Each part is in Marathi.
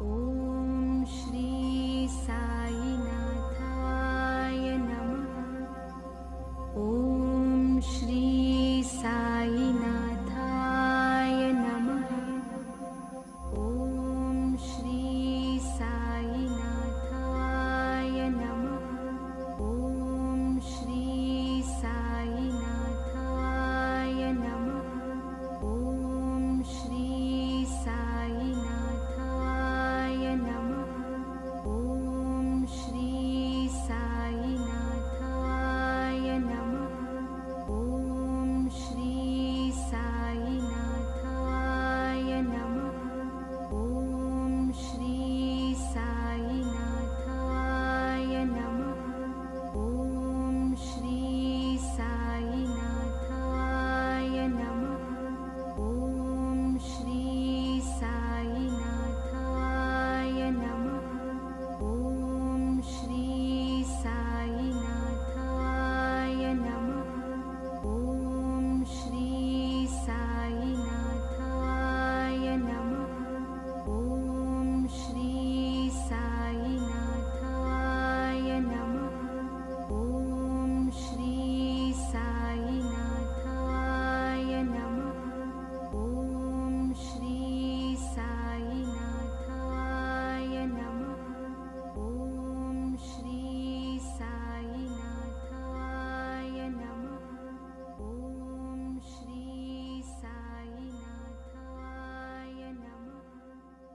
ॐ श्री साईनाथाय नमः। ॐ श्री साईनाथाय नमः। ॐ श्री साईनाथाय नमः। ॐ श्री साईनाथाय नमः। ॐ श्री साईनाथाय नमः। ॐ श्री साईनाथाय नमः। ॐ श्री साईनाथाय नमः। ॐ श्री साईनाथाय नमः। ॐ श्री साईनाथाय नमः। ॐ श्री साईनाथाय नमः। ॐ श्री साईनाथाय नमः। ॐ श्री साईनाथाय नमः। ॐ श्री साईनाथाय नमः। ॐ श्री साईनाथाय नमः। ॐ श्री साईनाथाय नमः। ॐ श्री साईनाथाय नमः। ॐ श्री साईनाथाय नमः।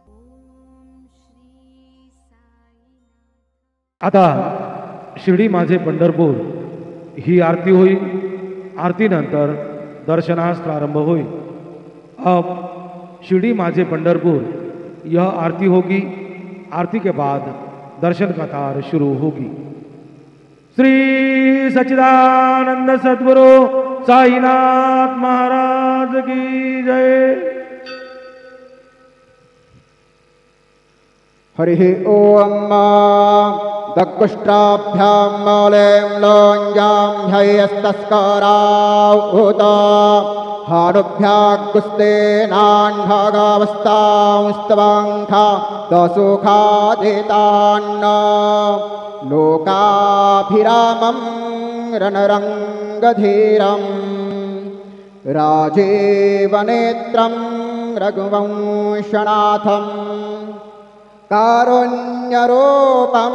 ॐ श्री साईनाथ। आता शिर्डी माझे पंढरपूर ही आरती होईल। आरती नंतर दर्शनास प्रारंभ होईल। अब शिर्डी माझे पंढरपुर यह आरती होगी। आरती के बाद दर्शन कतार शुरू होगी। श्री सच्चिदानंद सद्गुरु साईनाथ महाराज की जय। हरिः ॐ दकुष्ट्राभ्यां मौलिं लोञ्जां ह्यस्तस्करावुत हानुभ्यागुस्तेनान्भगावस्तांस्तवाङ्घा दसुखादितान्न लोकाभिरामं रणरङ्गधीरं राजीवनेत्रं रघुवंशनाथम् कारुण्यरूपं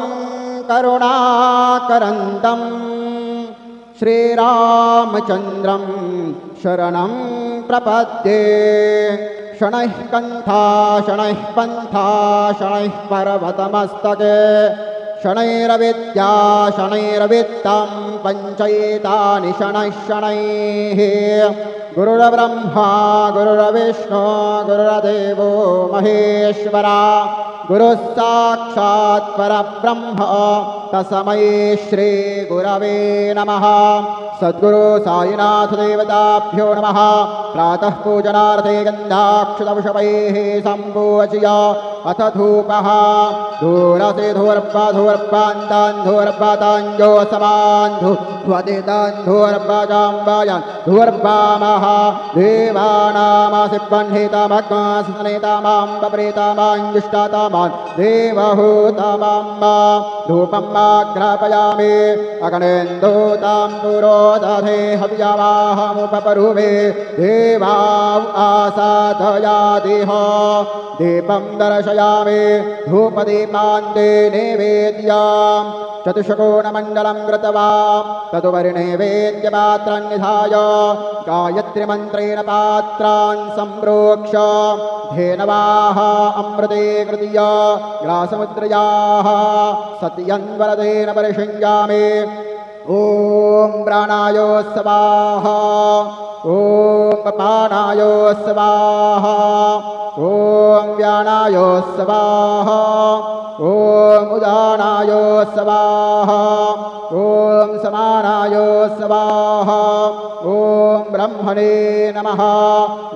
करुणाकरन्तं श्रीरामचन्द्रं शरणं प्रपद्ये। शनैः कण्ठा शनैः पन्था शनैः पर्वतमस्तके शनैरविद्या शनैरवित्तं पञ्चैतानि शनैः शनैः। गुरुर्ब्रह्मा गुरुर्विष्णु गुरुर्देवो महेश्वरा गुरुः साक्षात् परब्रह्म तस्मै श्री गुरवे नमः। सद्गुरु साईनाथ देवताभ्यो नमः। प्रातः पूजनार्थे गन्धाक्षतपुष्पैः सम्पूज्य अथ धूपः धूरसे धूर्पान्तान् धूर्पाताञ्जो समान् धूर्वदितान् धूर्वाजाम्बायान् धूर्वामः देवानामासिब्बह्नितामग्मासनेतामां पप्रेतामाञ्जुष्टातामान् देवहूतामां धूपं माघ्रापयामि अगणेन्दूतां पुरोदधे हव्यवाहमुपपरुवे देवां आसादयादिह दीपं दर्शयामि धूपदीपान्ते नैवेद्यां चतुष्कोणमण्डलं कृत्वा तदुपरि नैवेद्यपात्रं निधाय गायत्रीमन्त्रेण पात्रान् सम्प्रोक्ष्य धेनवाः अमृते कृतीय ग्रासमुद्रयाः सत्यन्वरदेन परिषिञ्जामि। ॐ प्राणाय स्वाहा ॐ अपानाय स्वाहा ॐ व्यानाय स्वाहा ॐ उदानाय स्वाहा ॐ समानाय स्वाहा ॐ ब्रह्मणे नमः।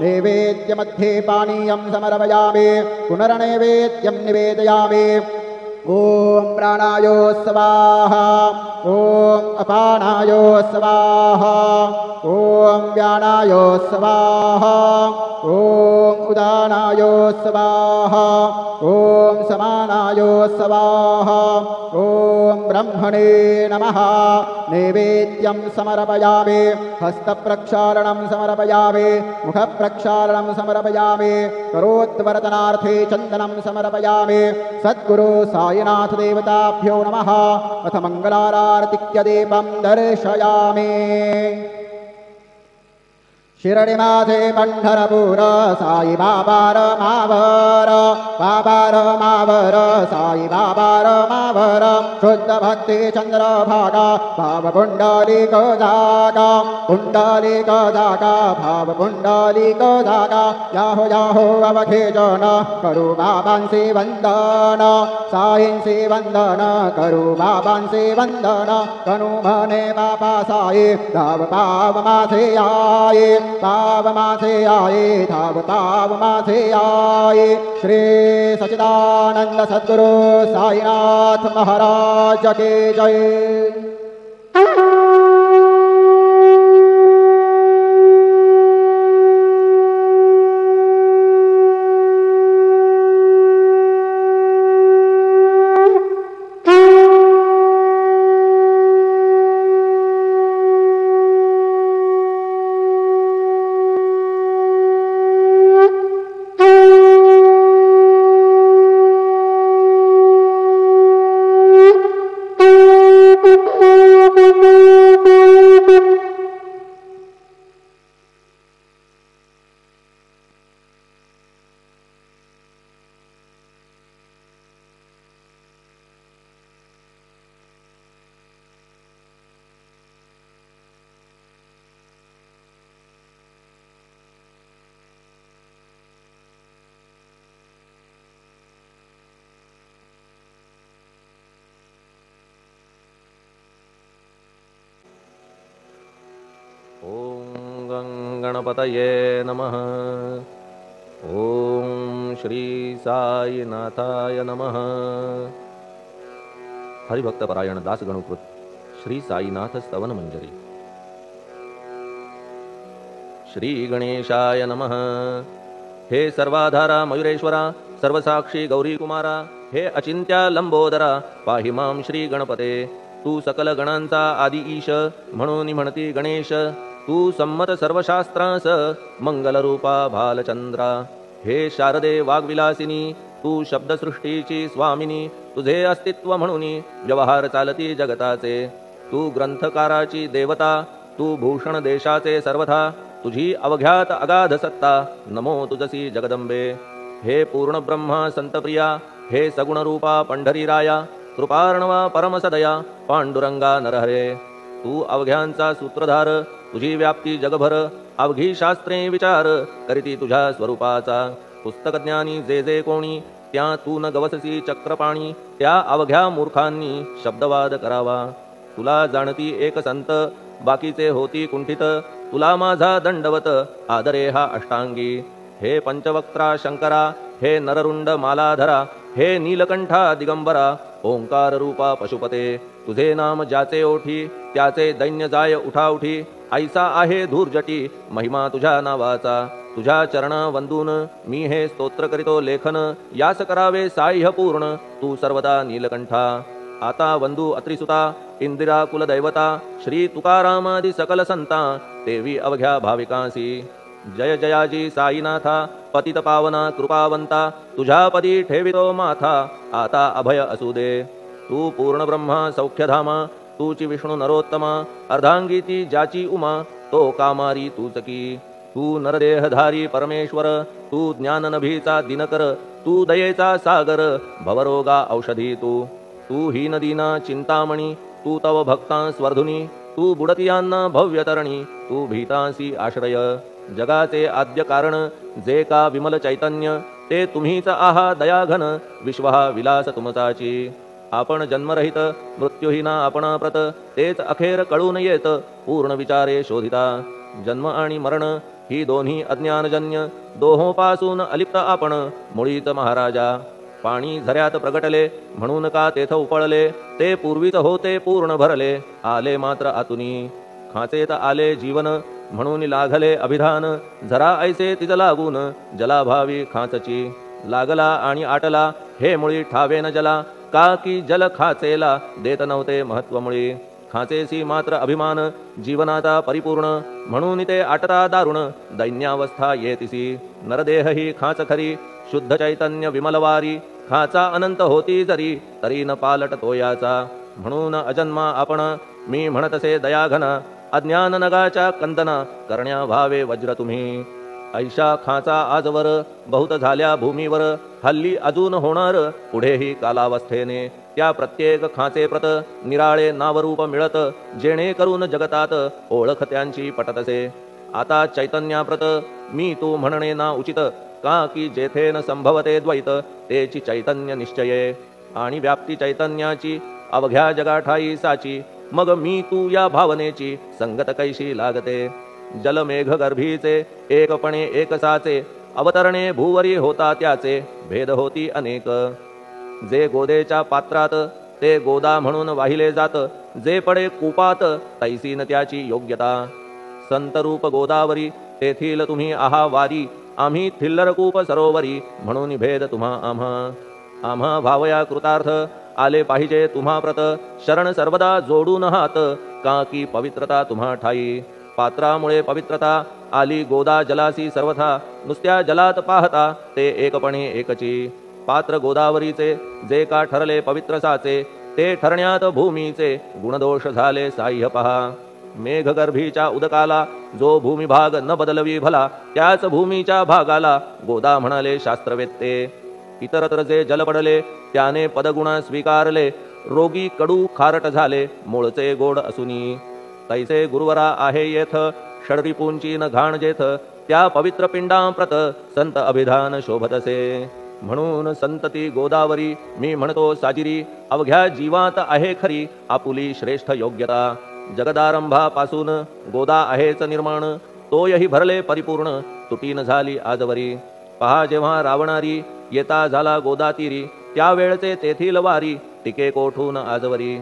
नैवेद्यमध्ये पानीयं समर्पयामि पुनर्नैवेद्यं निवेदयामि। ॐ प्राणाय स्वाहा ॐ अपानाय स्वाहा ॐ व्यानाय स्वाहा ॐ उदानाय स्वाहा ॐ समानाय स्वाहा ॐ ब्रह्मणे नमः नैवेद्यं समर्पयामि हस्तप्रक्षालनं समर्पयामि मुखप्रक्षालनं समर्पयामि करोद्वर्तनार्थे चन्दनं समर्पयामि सद्गुरु साईनाथ देवताभ्यो नमः अथ मङ्गलारार्तिक्यदीपं दर्शयामि शिरडिमाथे पंढरपूर साई बाबार मावर बाबार मावर साई बाबार मावर शुद्ध भक्ति चंद्र भागा भाव पुंडलिक जागा भाव पुंडलिक जागा याहो अवघेजन करू बाबांसी वंदन साईंसी वंदन करू बाबांसी वंदन कनु म्हणे बाबा साई धाव पाव माझे आई पाव माझे आये धाव पाव माझे आये श्री सच्चिदानंद सद्गुरु साईनाथ महाराज की जय। ओम गणपतये नमः। ओम श्री साईनाथाय नमः। हरिभक्तपरायण दासगणुकृत श्री साईनाथ स्तवन मंजरी। श्री गणेशाय नमः। हे सर्वाधारा मयुरेश्वरा सर्वसाक्षी गौरी कुमारा हे अचिंत्या लंबोदरा पाहि मां श्री गणपते। तू सकल गणांचा आदि ईश म्हणून म्हणती गणेश। तू संमत सर्वशास्त्रांस मंगलरूपा भालचंद्रा। हे शारदे वाग्विलासिनी तू शब्दसृष्टीची स्वामिनी। तुझे अस्तित्व म्हणून व्यवहार चालती जगताचे। तू ग्रंथकाराची देवता तू भूषण देशाचे सर्वथा। तुझी अवघ्यात अगाध सत्ता नमो तुझसी जगदंबे। हे पूर्ण ब्रह्मा संतप्रिया हे सगुणरूपा पंढरीराया। कृपार्णवा परमसदया पांडुरंगा नरहरे। तू अवघ्यांचा सूत्रधार तुझी व्याप्ती जगभर। अवघी शास्त्रे विचार करीती तुझ्या स्वरूपाचा। पुस्तकज्ञानी जे जे कोणी त्या तू न गवससी चक्रपाणी। त्या अवघ्या मूर्खांनी शब्दवाद करावा। तुला जाणती एक संत बाकीचे होती कुंठित। तुला माझा दंडवत आदरे हा अष्टांगी। हे पंचवक्त्रा शंकरा हे नररुंड मालाधरा। हे नीलकंठा दिगंबरा ओंकार रूपा पशुपते। तुझे नाम ज्याचे ओठी त्याचे दैन्य जाय उठाउठी। ऐसा आहे धूर्जटी महिमा तुझ्या नावाचा। तुझ्या चरणा वंदून मी हे स्तोत्र करीतो लेखन। यास करावे साह्य पूर्ण तू सर्वदा नीलकंठा। आता वंदू अत्रिसुता इंदिरा कुलदैवता। श्री तुकारामादि सकल संता देवी अवघ्या भाविकांसी। जय जयाजी साईनाथा पतित पावना कृपावंता। तुझ्या पदी ठेवितो माथा आता अभय असू दे। तू पूर्ण ब्रह्मा सौख्यधामा तूची विष्णू नरोत्तमा। अर्धांगीती ज्याची उमा तो कामारी तूचकी। तू नरदेहधारी परमेश्वर तू ज्ञाननभीचा दिनकर। तू दयेचा सागर भवरोगा औषधी तू। तू हीनदीना चिंतामणी तू तव भक्तां स्वर्धुनी। तू बुडतियांना भव्यतरणी तू भीतांसी आश्रय। जगाचे आद्य कारण जे का विमल चैतन्य ते तुम्हीच आहा दयाघन। विश्वहा विलास तुमचाची। आपण जन्मरहित मृत्युहीना आपणाप्रत तेच अखेर कळून येत पूर्ण विचारे शोधिता। जन्म आणि मरण ही दोन्ही अज्ञानजन्य दोहोपासून अलिप्त आपण मुळीच महाराजा। पाणी झऱ्यात प्रगटले म्हणून का तेथ उपळले। ते पूर्वीच होते पूर्ण भरले आले मात्र आतुनी। खाचेत आले जीवन म्हणून लागले अभिधान झरा ऐसे तिज लागून जलाभावी खाचची लागला आणि आटला हे मुळी ठावे न जला का की जल खाचेला देत नव्हते महत्व मुळी खाचेसी मात्र अभिमान जीवनाचा परिपूर्ण म्हणून ते आटता दारुण दैन्यावस्था येतिसी नरदेह ही खाच खरी शुद्ध चैतन्य विमलवारी खाचा अनंत होती जरी तरी न पालट तो याचा म्हणून अजन्मा आपण मी म्हणतसे दयाघन अज्ञान नगाच्या कंदना करण्या भावे वज्र तुम्ही ऐशा खाचा आजवर बहुत झाल्या भूमीवर हल्ली अजून होणार पुढेही कालावस्थेने त्या प्रत्येक खाचे प्रत निराळे नावरूप मिळत जेणे करून जगतात ओळख त्यांची पटतसे आता चैतन्याप्रत मी तू म्हणणे ना उचित का की जेथे न संभवते द्वैत तेची चैतन्य निश्चये आणि व्याप्ती चैतन्याची अवघ्या जगाठाई साची मग मी तू या भावनेची संगत कैशी लागते जलमेघ गर्भीचे एकपणे एकसाचे अवतरणे भूवरी होता त्याचे भेद होती अनेक जे गोदेच्या पात्रात ते गोदा म्हणून वाहिले जात जे पडे कूपात तैसी न त्याची योग्यता संतरूप गोदावरी तेथील तुम्ही आहा वारी आम्ही थिल्लरकूप सरोवरी म्हणून भेद तुम्हा आम्हा भावया कृतार्थ आले पाहिजे तुम्हा प्रत शरण सर्वदा जोडून हात का की पवित्रता तुम्हा ठाई पात्रामुळे पवित्रता आली गोदा जलासी सर्वथा नुसत्या जलात पाहता ते एकपणे एकची पात्र गोदावरीचे जे का ठरले पवित्र साचे ते ठरण्यात भूमीचे गुणदोष झाले साह्य पहा मेघगर्भीच्या उदकाला जो भूमिभाग न बदलवी भला त्याच भूमीच्या भागाला गोदा म्हणाले शास्त्रवेत्ते इतरत्र जे जल पडले त्याने पदगुण स्वीकारले रोगी कडू खारट झाले मूळचे गोड असुनी तैसे गुरुवरा आहे येथ षडरिपूंची न घाण जेथ त्या पवित्र पिंडांप्रत संत अभिधान शोभतसे म्हणून संतती गोदावरी मी म्हणतो साजिरी अवघ्या जीवात आहे खरी आपुली श्रेष्ठ योग्यता जगदारंभापासून गोदा आहेच निर्माण तोयही भरले परिपूर्ण तुटीन झाली आजवरी पहा जेव्हा रावणारी येता झाला गोदातीरी त्यावेळचे तेथील वारी टिके कोठून आजवरी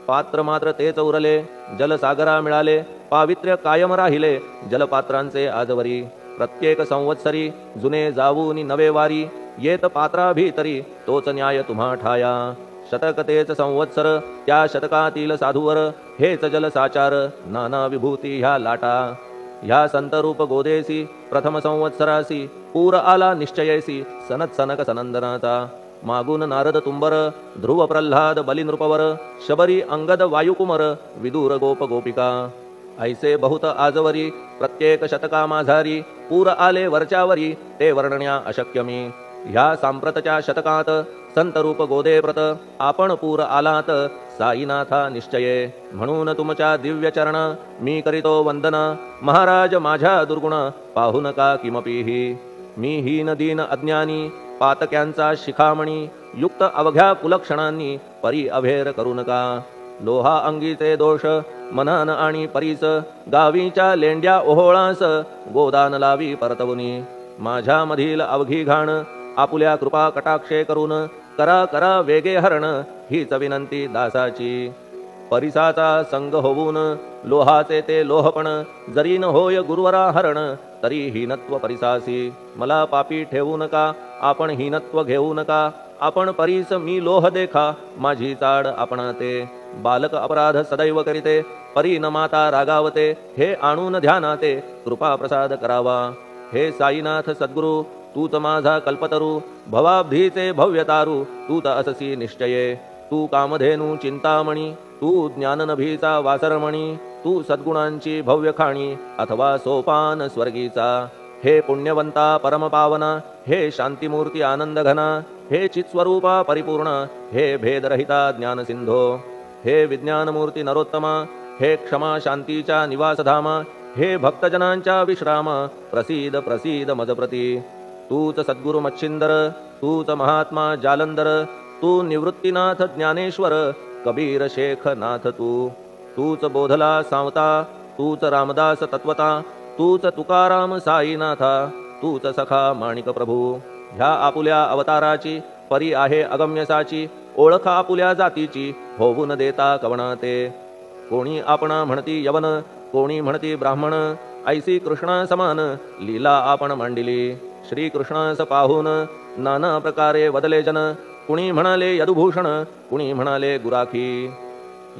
पात्र मात्र तेच उरले जलसागरा मिळाले पावित्र्य कायम राहिले जलपात्रांचे आजवरी प्रत्येक संवत्सरी जुने जाऊनी नवे वारी येत पात्रा भीतरी तोच न्याय तुम्हा ठाया शतक तेच संवत्सर त्या शतकातील साधूवर हेच जलसाचार नाना विभूती ह्या लाटा ह्या संतरूप गोदेसी प्रथम संवत्सरासी पूर आला निश्चयेसी सनत सनक सनंदनाचा मागून नारद तुंबर ध्रुव प्रल्हाद बलिनृपवर शबरी अंगद वायुकुमर विदूर गोप गोपिका ऐसे बहुत आजवरी प्रत्येक शतका माझारी पूर आले वरच्यावरी ते वर्णण्या अशक्य मी ह्या सांप्रतच्या शतकात संतरूप गोदे प्रत आपण पूर आलात साईनाथा निश्चये म्हणून तुमच्या दिव्य चरण मी करीतो वंदन महाराज माझ्या दुर्गुण पाहू नका किमपीही मी हीन दीन अज्ञानी पातक्यांचा शिखामणी युक्त अवघ्या कुलक्षणांनी परी अभेर करू नका लोहा अंगीचे दोष मनान आणि परीस गावीच्या लेंड्या ओहोळास गोदान लावी परतवुनी माझ्या मधील अवघी घाण आपुल्या कृपा कटाक्षे करून करा करा वेगे हरण हीच विनंती दासाची परिसाचा संग होऊन लोहाचे ते लोहपण जरी न होय गुरुवरा हरण तरी हीनत्व परिसासी मला पापी ठेवू नका आपण हीनत्व घेऊ नका आपण परीस मी लोह देखा माझी चाड आपणाते बालक अपराध सदैव करीते परी न माता रागावते हे आणून ध्यानाते कृपा प्रसाद करावा हे साईनाथ सद्गुरु तूच माझा कल्पतरू भवाब्धीचे भव्यतारू तूत अससी निश्चये तू कामधेनू चिंतामणी तू ज्ञाननभीचा वासरमणी तू सद्गुणांची भव्य खाणी अथवा सोपान स्वर्गीचा हे पुण्यवंता परमपावना हे शांतिमूर्ती आनंद घना हे चित्स्वरूपा परिपूर्ण हे भेदरहिता ज्ञानसिंधो हे विज्ञानमूर्ती नरोत्तमा हे क्षमा शांतीच्या निवासधामा हे भक्तजनांच्या विश्राम प्रसीद प्रसीद मजप्रती तूच सद्गुरु मच्छिंदर तूच महात्मा जालंदर तू निवृत्तीनाथ ज्ञानेश्वर कबीर शेख नाथ तूच बोधला सावता तूच रामदास तत्वता तूच तुकाराम साईनाथा तूच सखा माणिक प्रभू ह्या आपुल्या अवताराची परी आहे अगम्यसाची ओळख आपुल्या जातीची होऊन देता कवणाते कोणी आपणा म्हणती यवन कोणी म्हणती ब्राह्मण ऐसी कृष्णा समान लीला आपण मांडिली. श्री कृष्णास पाहून नाना प्रकारे वदले जन. कुणी म्हणाले यदुभूषण, कुणी म्हणाले गुराखी.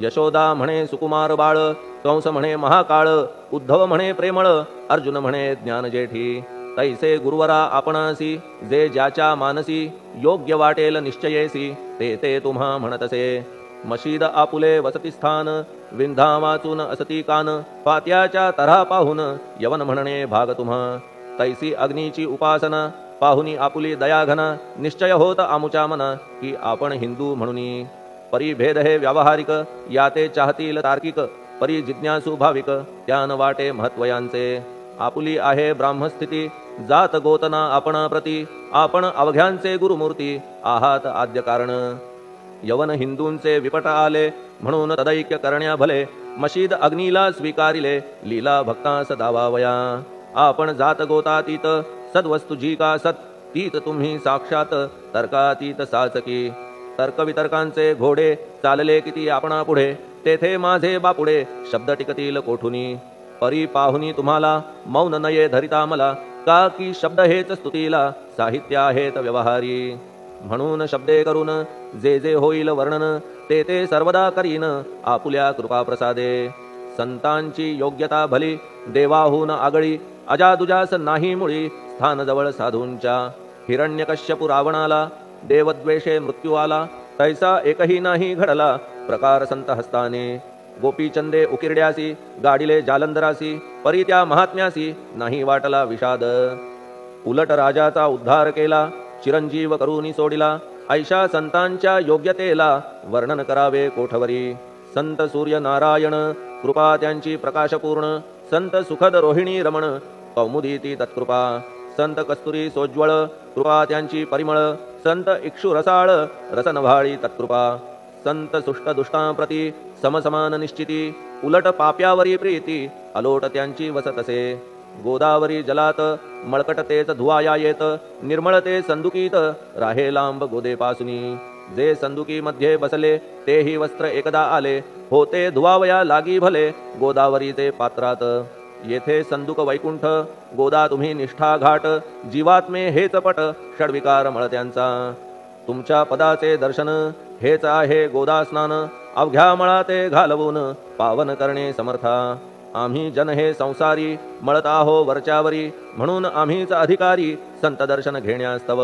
यशोदा म्हणे सुकुमार बाळ, कंस म्हणे महाकाळ, उद्धव म्हणे प्रेमळ, अर्जुन म्हणे ज्ञान जेठी. तैसे गुरुवरा आपणासी, जे ज्याच्या मानसी योग्य वाटेल निश्चयेसी, ते ते तुम्हा म्हणतसे. मशीद आपुले वसती स्थान, विंधा वाचून असती कान, पात्याच्या तऱ्हा पाहून यवन म्हणणे भाग तुम्हा. तैसी अग्नीची उपासना पाहुनी आपुली दयाघना, निश्चय होत आमुच्या मना की आपण हिंदू म्हणूनी. परी भेद हे व्यावहारिक, याते चाहतील तार्किक, परी जिज्ञासू भाविक, त्यान वाटे महत्वयांचे. आपुली आहे ब्राह्मस्थिती, जात गोतना आपणा प्रती, आपण अवघ्यांचे गुरुमूर्ती आहात आद्य कारण. यवन हिंदूंचे विपट आले, म्हणून तदैक्य करण्या भले, मशीद अग्नीला स्वीकारिले, लीला भक्तास दावावया. आपण जात गोतातीत, सद्वस्तु जी का सत, तीत तुम्ही साक्षात तर्कातीत साचकी. तर्कवितर्कांचे घोडे चालले किती आपणा पुढे, तेथे माझे बापुडे शब्द टिकतील कोठुनी. परी पाहुनी तुम्हाला मौन नये धरिता मला, का की शब्द हेच स्तुतीला साहित्य आहेत व्यवहारी. म्हणून शब्दे करून जे जे होईल वर्णन, ते ते सर्वदा करीन आपुल्या कृपा प्रसादे. संतांची योग्यता भली देवाहून आगळी, अजादुजास नाही मुळी स्थान जवळ साधूंच्या. हिरण्यकश्यपु रावणाला देवद्वेषे मृत्यू आला, तैसा एकही नाही घडला प्रकार संत हस्ताने. गोपीचंदे उकिरड्यासी, गाडिले जालंधरासी, परी त्या महात्म्यासी नाही वाटला विषाद. उलट राजाचा उद्धार केला, चिरंजीव करूनी सोडिला, ऐशा संतांच्या योग्यतेला वर्णन करावे कोठवरी. संत सूर्य नारायण कृपा त्यांची प्रकाशपूर्ण, संत सुखद रोहिणी रमण कौमुदी ती तत्कृपा. संत कस्तुरी सोज्वळ कृपा त्यांची परिमळ, संत इक्षु रसाळ रसनभाळी तत्कृपा. संत सुष्ट दुष्टांप्रती समसमान निश्चिती, उलट पाप्यावरी प्रीती अलोट त्यांची वसतसे. गोदावरी जलात मळकट तेच धुवाया येत, निर्मळ ते संदुकीत राहे लांब गोदेपासुनी. जे संदुकी मध्ये बसले तेही वस्त्र एकदा आले, होते धुवावया लागी भले गोदावरीचे पात्रात. येथे संदुक वैकुंठ, गोदा तुम्ही निष्ठा घाट, जीवात्मे हेच पट षडविकार मळत्यांचा. तुमच्या पदाचे दर्शन हेच आहे गोदा स्नान, अवघ्या मळाते घालवून पावन करणे समर्था. आम्ही जन हे संसारी मळत आहो वरच्यावरी, म्हणून आम्हीच अधिकारी संत दर्शन घेण्यास्तव.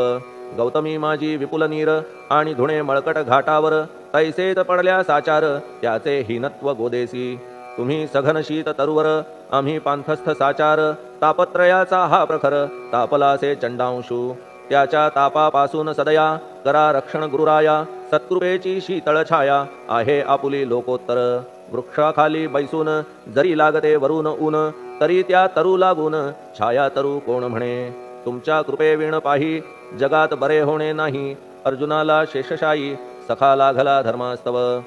गौतमी माझी विपुल नीर आणि धुणे मळकट घाटावर, तैसेच पडल्या साचार त्याचे हीनत्व गोदेसी. तुम्ही सघन शीत तरुवर, आम्ही पांथस्थ साचार, तापत्रयाचा हा प्रखर तापलासे चंडांशू. त्याच्या तापापासून सदया करा रक्षण गुरुराया, सत्कृपेची शीतळ छाया आहे आपुली लोकोत्तर. वृक्षाखाली बैसून जरी लागते वरून ऊन, तरी त्या तरू लागून छाया तरू कोण म्हणे. तुमच्या कृपेविण पाही जगात बरे होणे नाही, अर्जुनाला शेषशायी सखा लागला धर्मास्तव.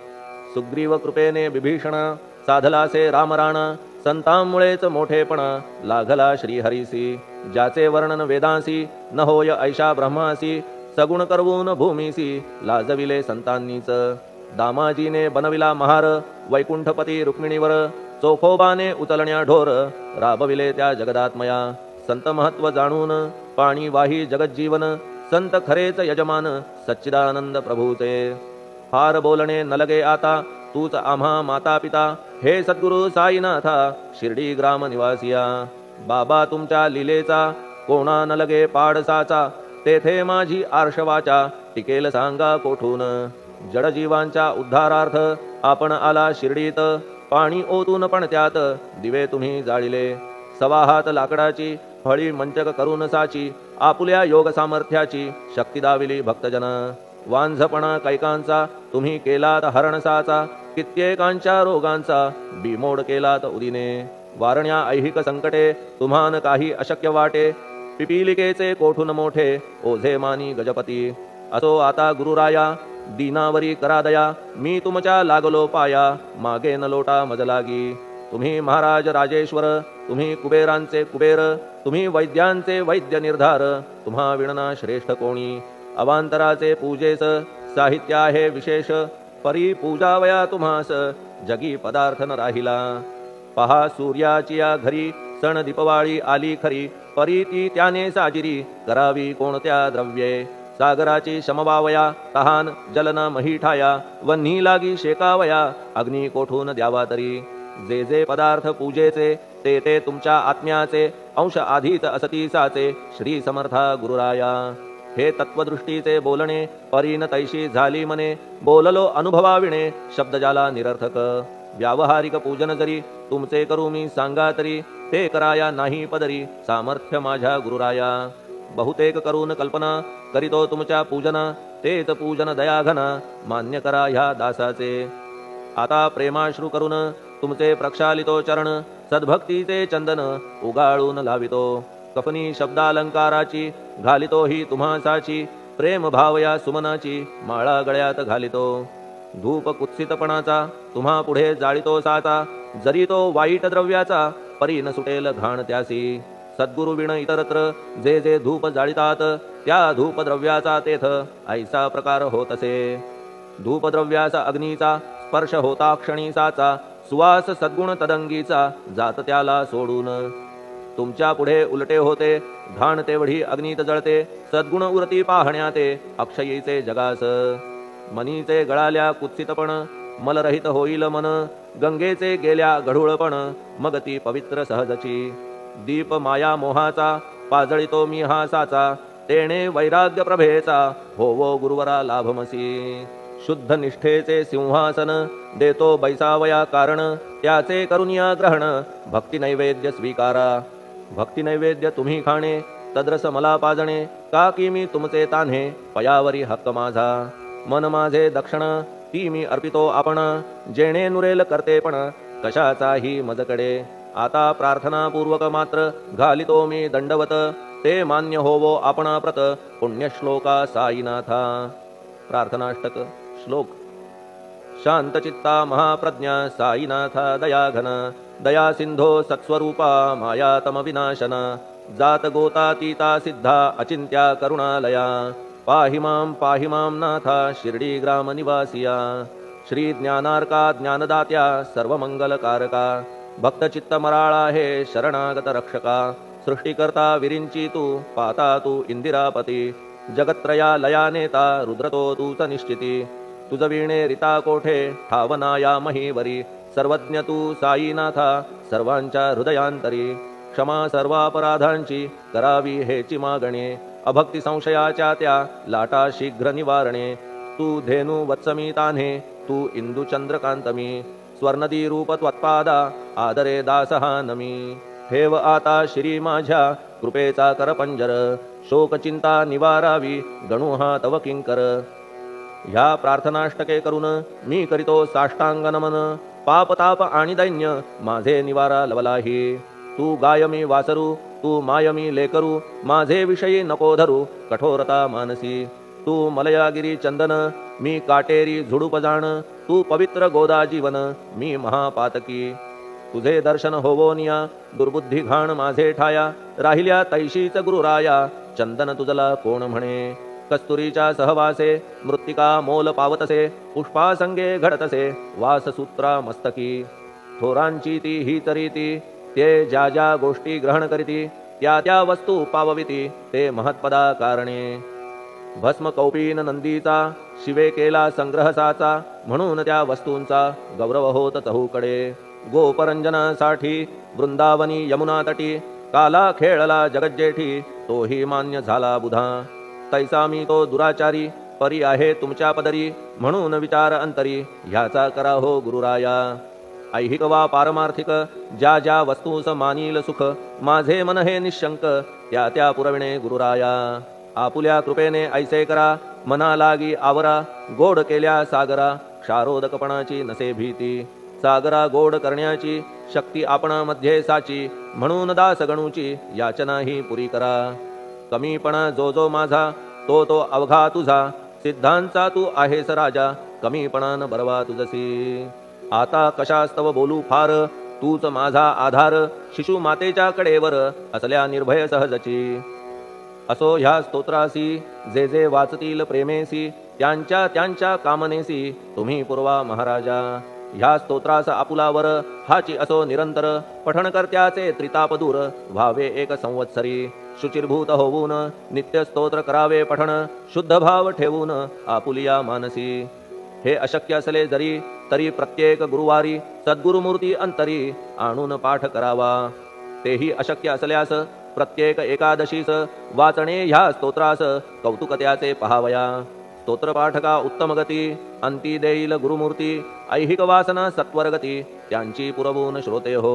सुग्रीव कृपेने विभीषणा साधलासे रामराणा, संतांमुळेच मोठेपणा लागला श्रीहरीसी. ज्याचे वर्णन वेदांसी न होय ऐशा ब्रह्मासी, सगुण करवून भूमीसी लाजविले संतांनीच. दामाजीने बनविला महार वैकुंठपती रुक्मिणीवर, चोखोबाने उचलण्या ढोर राबविले त्या जगदात्मया. संत महत्व जाणून पाणी वाही जगज्जीवन, संत खरेच यजमान सच्चिदानंद प्रभूचे. फार बोलणे न लगे आता तूच आम्हा माता पिता, हे सद्गुरु साईनाथा शिर्डी ग्राम निवासिया. बाबा तुमच्या लीलेचा कोणा न लगे पाडसाचा, तेथे माझी आर्षवाचा टिकेल सांगा कोठून. जडजीवांच्या उद्धारार्थ आपण आला शिर्डीत, पाणी ओतून पण त्यात दिवे तुम्ही जाळिले. सवा हात लाकडाची फळी मंचक करून साची, आपुल्या योग सामर्थ्याची शक्ती दाविली भक्तजन. वांझपणा कैकांचा तुम्ही केलात हरणसाचा, कित्येकांच्या रोगांचा बिमोड केलात उदिने. वारण्या ऐहिक संकटे तुम्हान काही अशक्य वाटे, पिपीलिकेचे कोठून मोठे ओझे मानी गजपती. असो आता गुरुराया दीनावरी करा दया, मी तुमच्या लागलो पाया मागे न लोटा मजलागी. तुम्ही महाराज राजेश्वर, तुम्ही कुबेरांचे कुबेर, तुम्ही वैद्यांचे वैद्य निर्धार, तुम्हा विणना श्रेष्ठ कोणी. अवांतराचे पूजेस साहित्य आहे विशेष, परी पूजावया तुम्हास जगी पदार्थ न राहिला. पहा सूर्याची या घरी सण दीपवाळी आली खरी, परीती त्याने साजिरी, करावी कोणत्या द्रव्ये. सागराची शमवावया, तहान जलन मही ठाया, वन्ही लागी शेकावया, अग्नी कोठून द्यावा तरी. जे जे पदार्थ पूजेचे, ते ते तुमच्या आत्म्याचे, अंश आधीच असती साचे, श्री समर्था गुरुराया. हे तत्वदृष्टीचे बोलणे, परीन तैशी झाली मने, बोललो अनुभवाविणे, शब्द जाला निरर्थक. व्यावहारिक पूजन जरी तुमचे करू मी सांगा तरी, ते कराया नाही पदरी, सामर्थ्य माझ्या गुरुराया. बहुतेक करून कल्पना करीतो तुमच्या पूजन, तेच पूजन दयाघन, मान्य करा ह्या दासाचे. आता प्रेमाश्रू करून तुमचे प्रक्षालितो चरण, सद्भक्तीचे चंदन उगाळून लावितो. कफनी शब्दालंकाराची घालितो ही तुम्हासाची, प्रेम भावया सुमनाची माळा गळ्यात घालितो. धूप कुत्सितपणाचा तुम्हा पुढे जाळितो साचा, जरी तो वाईट द्रव्याचा, परी न सुटेल घाण त्यासी. सद्गुरु विण इतरत्र जे जे धूप जाळितात, त्या धूपद्रव्याचा तेथ ऐसा प्रकार होत असे. धूपद्रव्याचा अग्नीचा स्पर्श होता क्षणी साचा, सुवास सद्गुण तदंगीचा जात त्याला सोडून. तुमच्या पुढे उलटे होते, घाण तेवढी अग्नीत जळते, सद्गुण उरती पाहण्याते, अक्षयीचे जगास. मनीचे गळाल्या कुत्सितपण, मलरहित होईल मन, गंगेचे गेल्या गढूळपण, मग ती पवित्र सहजची. दीप माया मोहाचा पाजळितो मी हा साचा, तेणे वैराग्य प्रभेचा होवो गुरुवरा लाभमसी. शुद्ध निष्ठेचे सिंहासन देतो बैसावया कारण, त्याचे करुनिया ग्रहण भक्ती नैवेद्य स्वीकारा. भक्ती नैवेद्य तुम्ही खाणे, तद्रस मला पाजणे, का की मी तुमचे तान्हे, पयावरी हक्क माझा. मन माझे दक्षिण ती मी अर्पितो आपण, जेणे नुरेल करतेपण कशाचाही मजकडे. आता प्रार्थनापूर्वक मात्र घालितो मी दंडवत, ते मान्य होवो आपणाप्रत, पुण्यश्लोका साईनाथा. प्रार्थनाष्टक. श्लोक. शांतचित्ता महाप्रज्ञा साईनाथा दयाघन, दया सिंधो सत्स्वरूपा मायातम विनाशन, जात गोतातीता सिद्धा अचिंत्या करुणालया. पाहि मां नाथा शिर्डी ग्राम निवासिया. श्री ज्ञानार्का ज्ञानदात्या सर्वमंगलकारका, भक्तचित्त मराळा हे शरणागत रक्षका. सृष्टिकर्ता विरिंची तू, पाता तू इंदिरापती, जगत्त्रया लया नेता रुद्रतो तूच निश्चिती. तुझ वीणे रिता कोठे ठावनाया महीवरी, सर्वज्ञ तू साईनाथा सर्वांच्या हृदयांतरी. क्षमा सर्वापराधांची करावी हेची मागणे, अभक्ती संशयाच्या त्या लाटा शीघ्र निवारणे. तू धेनू वत्समी तान्हे, तू इंदू चंद्रकांतमी, स्वर्णदी रूप त्वत्पादा आदरे दासहा नमी. ठेव आता श्री माझ्या कृपेचा करपंजर, शोकचिंता निवारावी गणू हा तव किंकर. ह्या प्रार्थनाष्टके करून मी करीतो साष्टांग नमन, पाप ताप आणि दैन्य माझे निवारा लवलाही. तू गायमी वासरू, तू मायमी लेकरू, माझे विषयी नको धरू कठोरता मानसी. तू मलयागिरी चंदन, मी काटेरी झुडूप जाण, तू पवित्र गोदा जीवन, मी महापातकी. तुझे दर्शन होवोनिया दुर्बुद्धी घाण माझे ठाया, राहिल्या तैशीच गुरुराया चंदन तुझला कोण म्हणे. कस्तुरीच्या सहवासे मृत्तिका मोल पावतसे, पुष्पासंगे घडतसे वाससूत्रा मस्तकी. थोरांची ती हीच रीती, ते ज्या ज्या गोष्टी ग्रहण करीती, त्या त्या वस्तू पावविती ते महत्पदा कारणे. भस्म कौपीन नंदीचा शिवे केला संग्रह साचा, म्हणून त्या वस्तूंचा गौरव होत चहूकडे. गोपरंजनासाठी वृंदावनी यमुना तटी, काला खेळला जगज्जेठी तोही मान्य झाला बुधा. तैसा मी तो दुराचारी परी आहे तुमच्या पदरी, म्हणून विचार अंतरी ह्याचा करा हो गुरुराया. ऐहिक वा पारमार्थिक ज्या ज्या वस्तूस मानील सुख, माझे मन हे निशंक त्या त्या पुरविणे गुरुराया. आपुल्या कृपेने ऐसे करा मना लागी आवरा, गोड केल्या सागरा क्षारोदकपणाची नसे भीती. सागरा गोड करण्याची शक्ती आपणामध्ये साची, म्हणून दास गणूची याचना ही पुरी करा. कमीपणा जो जो माझा तो तो अवघा तुझा, सिद्धांचा तू आहेस राजा कमीपणान बरवा तुझसी. आता कशास्तव बोलू फार, तूच माझा आधार शिशु मातेच्या कडेवर असल्या निर्भय सहजची. असो ह्या स्तोत्रासी जे जे वाचतील प्रेमेसी, त्यांच्या त्यांच्या कामनेसी तुम्ही पुरवा महाराजा. ह्या स्तोत्रास आपुलावर हाची असो निरंतर पठणकर्त्याचे त्रिताप दूर व्हावे एक संवत्सरी शुचिर्भूत होऊन नित्य स्तोत्र करावे पठण शुद्ध भाव ठेवून आपुलिया मानसी हे अशक्य असले जरी तरी प्रत्येक गुरुवारी सद्गुरुमूर्ती अंतरी आणून पाठ करावा तेही अशक्य असल्यास प्रत्येक एकादशीस वाचणे ह्या स्तोत्रास कौतुक त्याचे पहावया स्तोत्रपाठका उत्तम गती अंती देईल गुरुमूर्ती ऐहिक वासना सत्वरगती त्यांची पुरवून श्रोते हो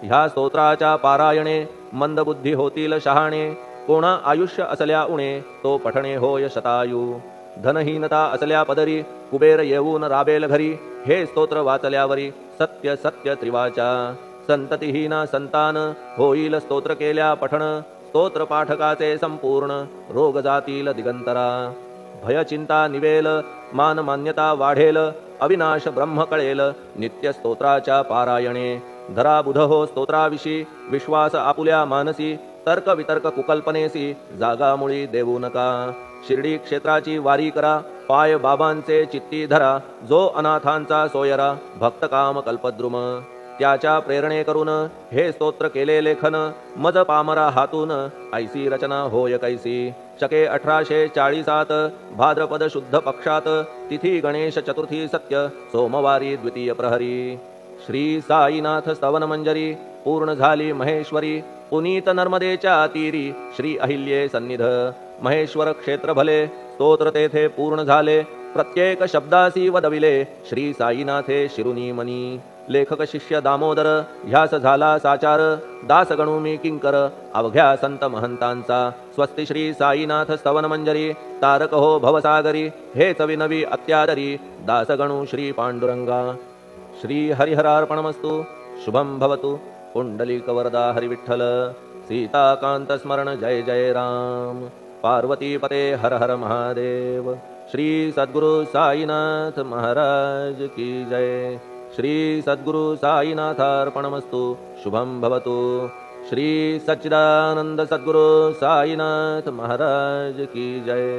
ह्या स्तोत्राच्या पारायणे मंदबुद्धी होतील शहाणे कोणा आयुष्य असल्या उणे तो पठणे होय शतायू धनहीनता असल्या पदरी कुबेर येऊन राबेल घरी हे स्तोत्र वाचल्यावरी सत्य सत्य त्रिवाचा संततिहीना संतान होईल स्तोत्र केल्या पठण स्तोत्र पाठकाचे संपूर्ण रोग जातील दिगंतरा भय चिंता निवेल मान मान्यता वाढेल अविनाश ब्रह्म कळेल नित्य स्तोत्राच्या पारायणे धरा बुध हो स्तोत्राविषयी विश्वास आपुल्या मानसी तर्क वितर्क कुकल्पनेसी जागा मुळी देऊ नका शिर्डी क्षेत्राची वारी करा पाय बाबांचे चित्ती धरा जो अनाथांचा सोयरा भक्त काम कल्पद्रुम त्याच्या प्रेरणे करून हे स्तोत्र केले लेखन मज पामरा हातून ऐसी रचना होय कैसी शके 1840 भाद्रपद शुद्ध पक्षात तिथी गणेश चतुर्थी सत्य सोमवारी द्वितीय प्रहरी श्री साईनाथ स्तवन मंजरी पूर्ण झाली महेश्वरी पुनीत नर्मदेच्या तीरी श्री अहिल्ये सन्निध महेश्वर क्षेत्र भले स्तोत्र तेथे पूर्ण झाले प्रत्येक शब्दासी वदविले श्री साईनाथे शिरुनी मनी लेखक शिष्य दामोदर ह्यास झाला साचार दास गणू मी किंकर अवघ्या संत महंतांचा स्वस्ति श्री साईनाथ स्तवन मंजरी तारक हो भवसागरी हेच विनवी अत्यादरी दास गणू श्री पांडुरंगा श्री हरिहरार्पणमस्तु शुभम भवतु पुंडलिक वरदा हरिविठ्ठल सीताकांत स्मरण जय जय राम पार्वती पते हर हर महादेव श्री सद्गुरु साईनाथ महाराज की जय श्री सद्गुरु साईनाथार्पणमस्तु शुभम भवतु श्री सच्चिदानंद सद्गुरु साईनाथ महाराज की जय।